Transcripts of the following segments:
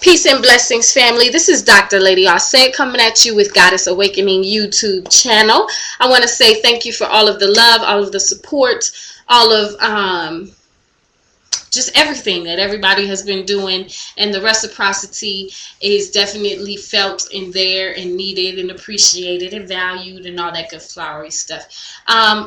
Peace and blessings, family. This is Dr. LadiHnH coming at you with Goddess Awakening YouTube channel. I want to say thank you for all of the love, all of the support, all of just everything that everybody has been doing, and the reciprocity is definitely felt in there and needed and appreciated and valued and all that good flowery stuff.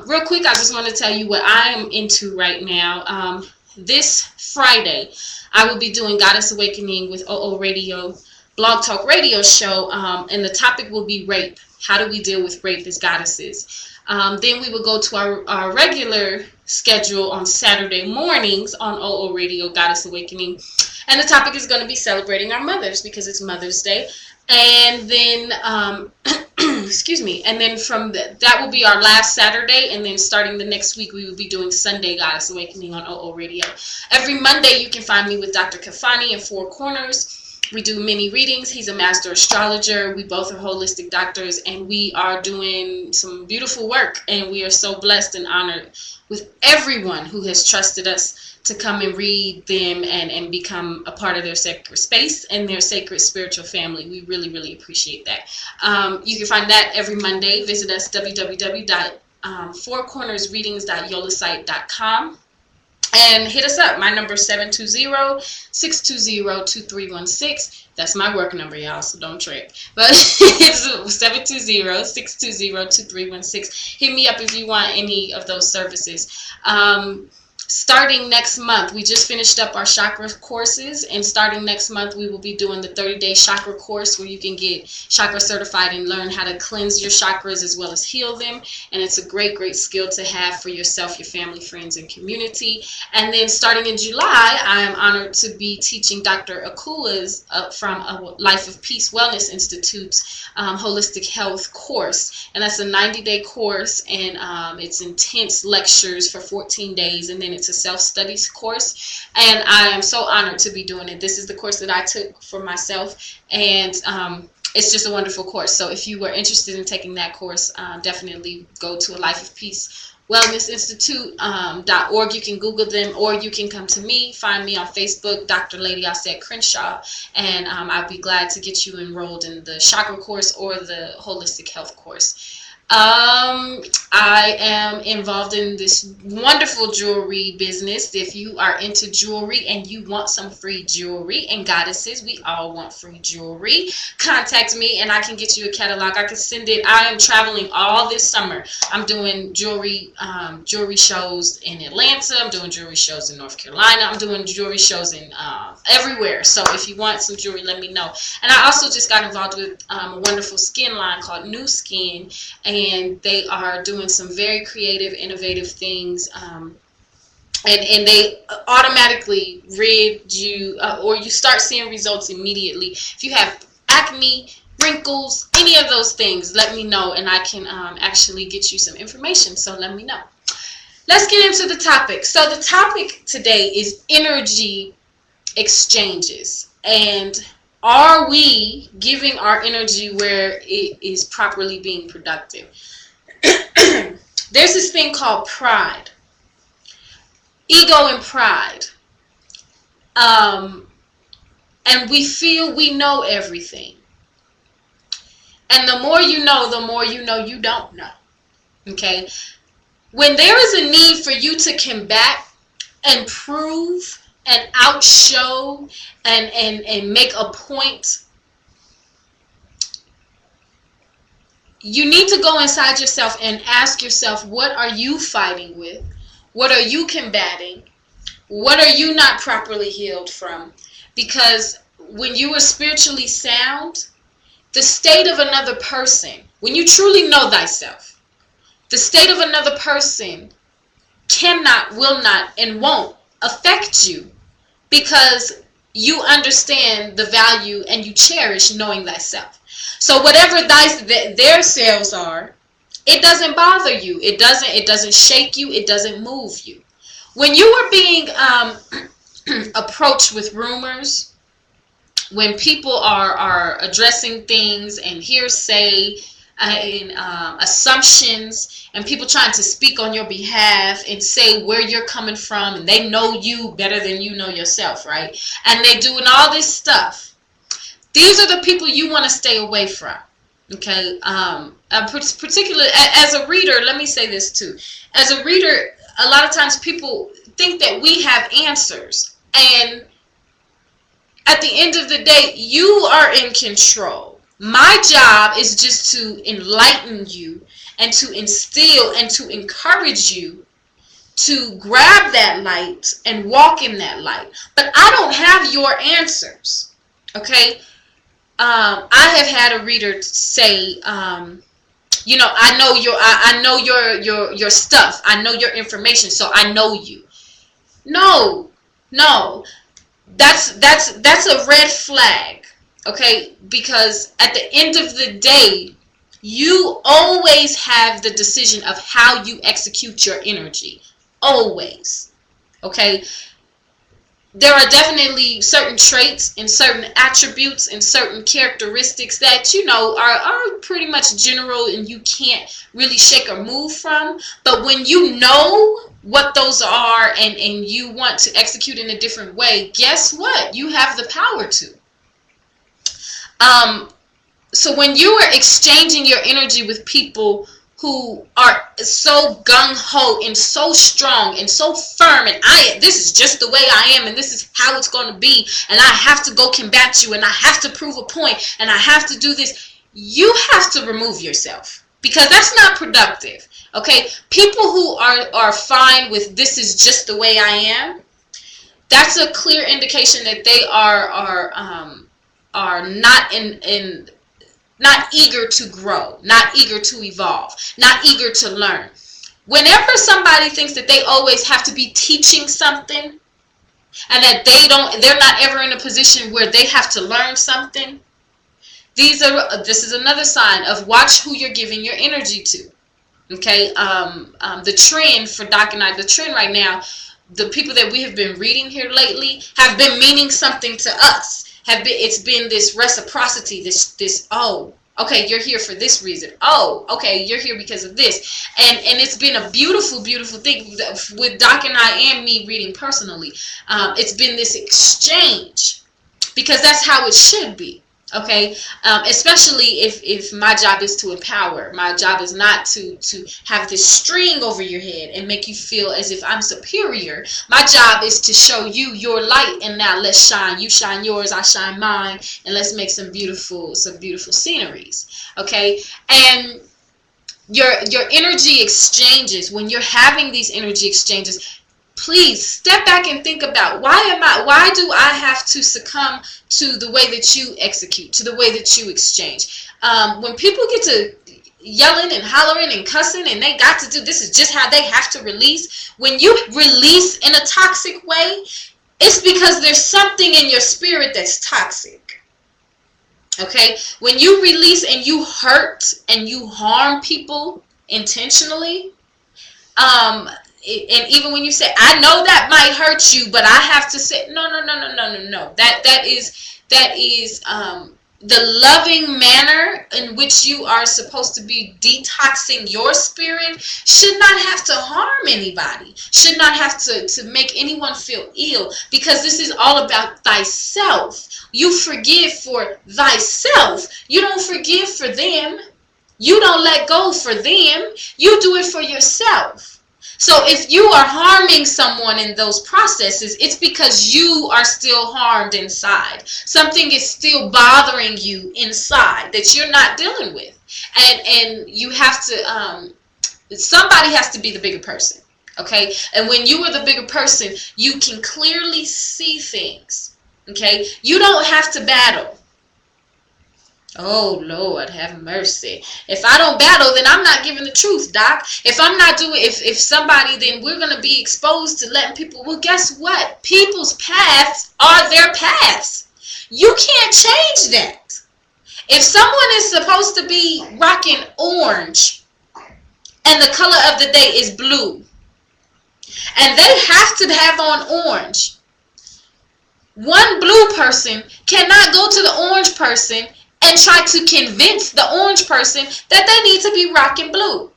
Real quick, I just want to tell you what I am into right now. This Friday, I will be doing Goddess Awakening with OO Radio, Blog Talk Radio show, and the topic will be rape. How do we deal with rape as goddesses? Then we will go to our regular schedule on Saturday mornings on OO Radio, Goddess Awakening. And the topic is going to be celebrating our mothers because it's Mother's Day. And then, excuse me, and then from that will be our last Saturday. And then starting the next week, we will be doing Sunday Goddess Awakening on OO Radio. Every Monday, you can find me with Dr. Kafani in Four Corners. We do mini readings. He's a master astrologer. We both are holistic doctors, and we are doing some beautiful work. And we are so blessed and honored with everyone who has trusted us to come and read them and become a part of their sacred space and their sacred spiritual family. We really, really appreciate that. You can find that every Monday. Visit us www.fourcornersreadings.yolasite.com. And hit us up. My number is 720-620-2316. That's my work number, y'all, so don't trip. But it's 720-620-2316. Hit me up if you want any of those services. Starting next month, we just finished up our chakra courses, and starting next month, we will be doing the 30-day chakra course where you can get chakra certified and learn how to cleanse your chakras as well as heal them. And it's a great, great skill to have for yourself, your family, friends, and community. And then starting in July, I am honored to be teaching Dr. Akula's from a Life of Peace Wellness Institute's holistic health course. And that's a 90-day course, and it's intense lectures for 14 days, and then it's a self-studies course, and I am so honored to be doing it. This is the course that I took for myself, and it's just a wonderful course. So if you were interested in taking that course, definitely go to a Life of Peace Wellness Institute.org. You can Google them, or you can come to me, find me on Facebook, Dr. LadiHnH Crenshaw, and I'll be glad to get you enrolled in the chakra course or the holistic health course. I am involved in this wonderful jewelry business. If you are into jewelry and you want some free jewelry, and goddesses, we all want free jewelry, contact me and I can get you a catalog. I can send it. I am traveling all this summer. I'm doing jewelry shows in Atlanta. I'm doing jewelry shows in North Carolina. I'm doing jewelry shows in everywhere. So if you want some jewelry, let me know. And I also just got involved with a wonderful skin line called New Skin, and they are doing some very creative, innovative things, and they automatically rid you, or you start seeing results immediately. If you have acne, wrinkles, any of those things, let me know, and I can actually get you some information, so let me know. Let's get into the topic. So the topic today is energy exchanges, and are we giving our energy where it is properly being productive? There's this thing called pride, ego and pride, and we feel we know everything, and the more you know you don't know. Okay, when there is a need for you to combat and prove and outshow and make a point, you need to go inside yourself and ask yourself, what are you fighting with? What are you combating? What are you not properly healed from? Because when you are spiritually sound, the state of another person, when you truly know thyself, the state of another person cannot, will not, and won't affect you, because you understand the value and you cherish knowing thyself. So whatever their selves are, it doesn't bother you. It doesn't shake you. It doesn't move you. When you are being approached with rumors, when people are addressing things and hearsay and assumptions, and people trying to speak on your behalf and say where you're coming from, and they know you better than you know yourself, right? And they doing all this stuff. These are the people you want to stay away from. Okay, particularly as a reader, let me say this too. As a reader, a lot of times people think that we have answers, and at the end of the day, you are in control. My job is just to enlighten you and to instill and to encourage you to grab that light and walk in that light. But I don't have your answers. Okay? I have had a reader say, you know, I know your stuff. I know your information, so I know you. No, that's a red flag. Okay, because at the end of the day, you always have the decision of how you execute your energy. Always. Okay. There are definitely certain traits and certain attributes and certain characteristics that, you know, are pretty much general and you can't really shake or move from. But when you know what those are and you want to execute in a different way, guess what? You have the power to. So when you are exchanging your energy with people who are so gung-ho and so strong and so firm, and this is just the way I am, and this is how it's going to be, and I have to go combat you, and I have to prove a point, and I have to do this, you have to remove yourself, because that's not productive. Okay, people who are fine with this is just the way I am, that's a clear indication that they are not eager to grow, not eager to evolve, not eager to learn. Whenever somebody thinks that they always have to be teaching something and that they're not ever in a position where they have to learn something, this is another sign of watch who you're giving your energy to. Okay, the trend for Doc and I, the trend right now, the people that we have been reading here lately have been meaning something to us. It's been this reciprocity, this oh, okay, you're here for this reason. Oh, okay, you're here because of this. And it's been a beautiful, beautiful thing with Doc and I and me reading personally. It's been this exchange because that's how it should be. Okay, especially if my job is to empower. My job is not to have this string over your head and make you feel as if I'm superior. My job is to show you your light, and now let's shine. You shine yours, I shine mine, and let's make some beautiful sceneries. Okay, and your energy exchanges, when you're having these energy exchanges, please step back and think about why do I have to succumb to the way that you execute, to the way that you exchange. When people get to yelling and hollering and cussing and they got to do, this is just how they have to release. When you release in a toxic way, it's because there's something in your spirit that's toxic. Okay? When you release and you hurt and you harm people intentionally, and even when you say, I know that might hurt you, but I have to say, no. That is the loving manner in which you are supposed to be detoxing your spirit should not have to harm anybody, should not have to make anyone feel ill, because this is all about thyself. You forgive for thyself. You don't forgive for them. You don't let go for them. You do it for yourself. So if you are harming someone in those processes, it's because you are still harmed inside. Something is still bothering you inside that you're not dealing with. And you have to, somebody has to be the bigger person. Okay? And when you are the bigger person, you can clearly see things. Okay? You don't have to battle. Oh, Lord, have mercy. If I don't battle, then I'm not giving the truth, Doc. If I'm not doing, if somebody, then we're going to be exposed to letting people, well, guess what? People's paths are their paths. You can't change that. If someone is supposed to be rocking orange and the color of the day is blue, and they have to have on orange, one blue person cannot go to the orange person and try to convince the orange person that they need to be rocking blue.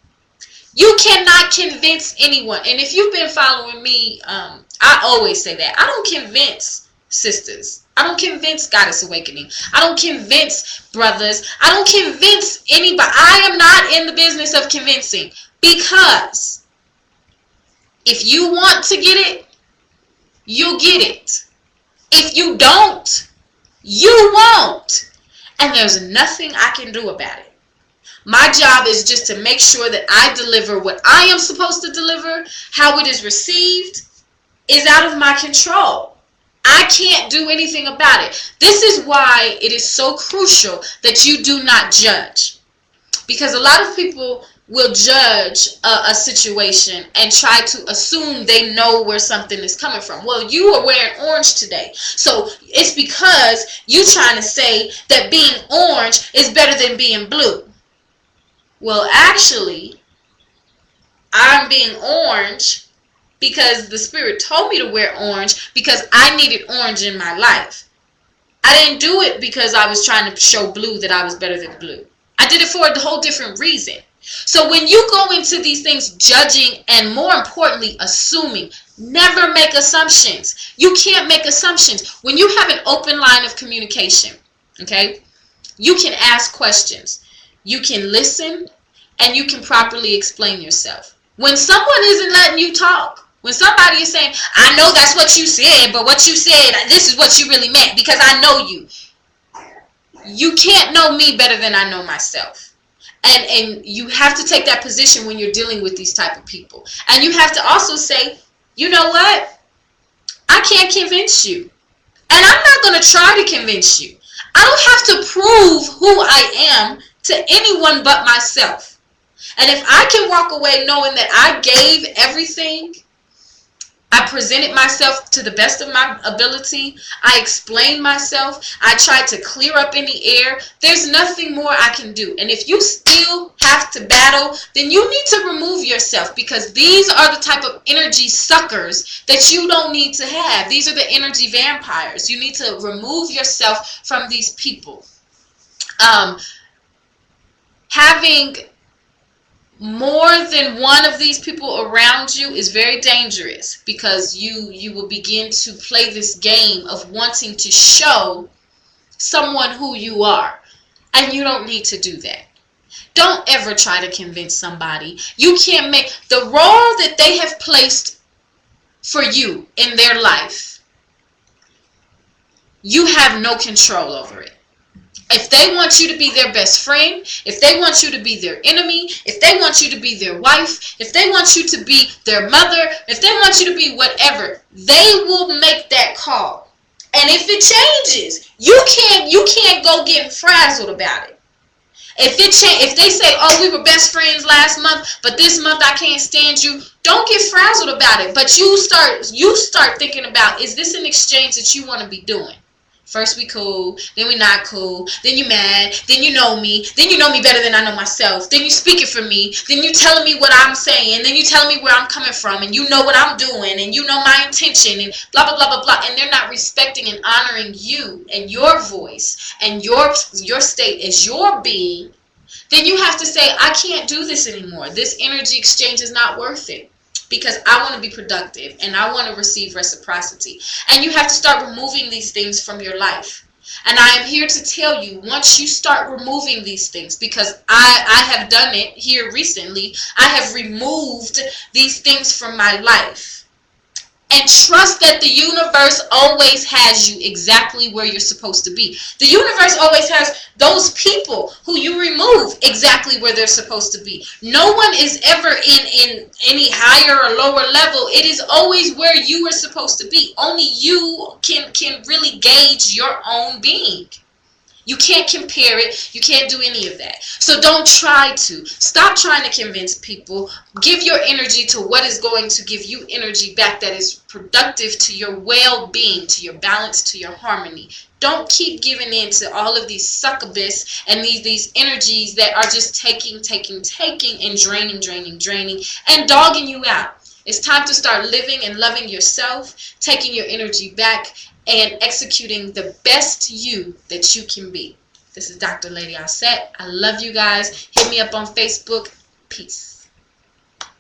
You cannot convince anyone. And if you've been following me, I always say that. I don't convince sisters. I don't convince Goddess Awakening. I don't convince brothers. I don't convince anybody. I am not in the business of convincing, because if you want to get it, you'll get it. If you don't, you won't. And there's nothing I can do about it. My job is just to make sure that I deliver what I am supposed to deliver. How it is received is out of my control. I can't do anything about it. This is why it is so crucial that you do not judge. Because a lot of people will judge a situation and try to assume they know where something is coming from. Well, you are wearing orange today, so it's because you trying to say that being orange is better than being blue. Well, actually, I'm being orange because the Spirit told me to wear orange because I needed orange in my life. I didn't do it because I was trying to show blue that I was better than blue. I did it for a whole different reason. So when you go into these things judging and, more importantly, assuming, never make assumptions. You can't make assumptions. When you have an open line of communication, okay, you can ask questions. You can listen, and you can properly explain yourself. When someone isn't letting you talk, when somebody is saying, I know that's what you said, but what you said, this is what you really meant because I know you. You can't know me better than I know myself. And you have to take that position when you're dealing with these type of people. And you have to also say, you know what? I can't convince you. And I'm not going to try to convince you. I don't have to prove who I am to anyone but myself. And if I can walk away knowing that I gave everything, I presented myself to the best of my ability, I explained myself, I tried to clear up any air, there's nothing more I can do. And if you still have to battle, then you need to remove yourself, because these are the type of energy suckers that you don't need to have. These are the energy vampires. You need to remove yourself from these people. Having more than one of these people around you is very dangerous, because you will begin to play this game of wanting to show someone who you are, and you don't need to do that. Don't ever try to convince somebody. You can't make the role that they have placed for you in their life. You have no control over it. If they want you to be their best friend, if they want you to be their enemy, if they want you to be their wife, if they want you to be their mother, if they want you to be whatever, they will make that call. And if it changes, you can't go getting frazzled about it. If they say, oh, we were best friends last month, but this month I can't stand you, don't get frazzled about it. But you start thinking about, is this an exchange that you want to be doing? First we cool, then we not cool, then you mad, then you know me better than I know myself, then you speaking for me, then you telling me what I'm saying, then you telling me where I'm coming from, and you know what I'm doing, and you know my intention, and blah, blah, blah, blah, blah, and they're not respecting and honoring you and your voice and your state as your being. Then you have to say, I can't do this anymore. This energy exchange is not worth it. Because I want to be productive and I want to receive reciprocity. And you have to start removing these things from your life. And I am here to tell you, once you start removing these things, because I have done it here recently, I have removed these things from my life. And trust that the universe always has you exactly where you're supposed to be. The universe always has those people who you remove exactly where they're supposed to be. No one is ever in any higher or lower level. It is always where you are supposed to be. Only you can really gauge your own being. You can't compare it. You can't do any of that. So don't try to. Stop trying to convince people. Give your energy to what is going to give you energy back that is productive to your well-being, to your balance, to your harmony. Don't keep giving in to all of these succubus and these energies that are just taking and draining and dogging you out. It's time to start living and loving yourself, taking your energy back, and executing the best you that you can be. This is Dr. LadiHnH. I love you guys. Hit me up on Facebook. Peace.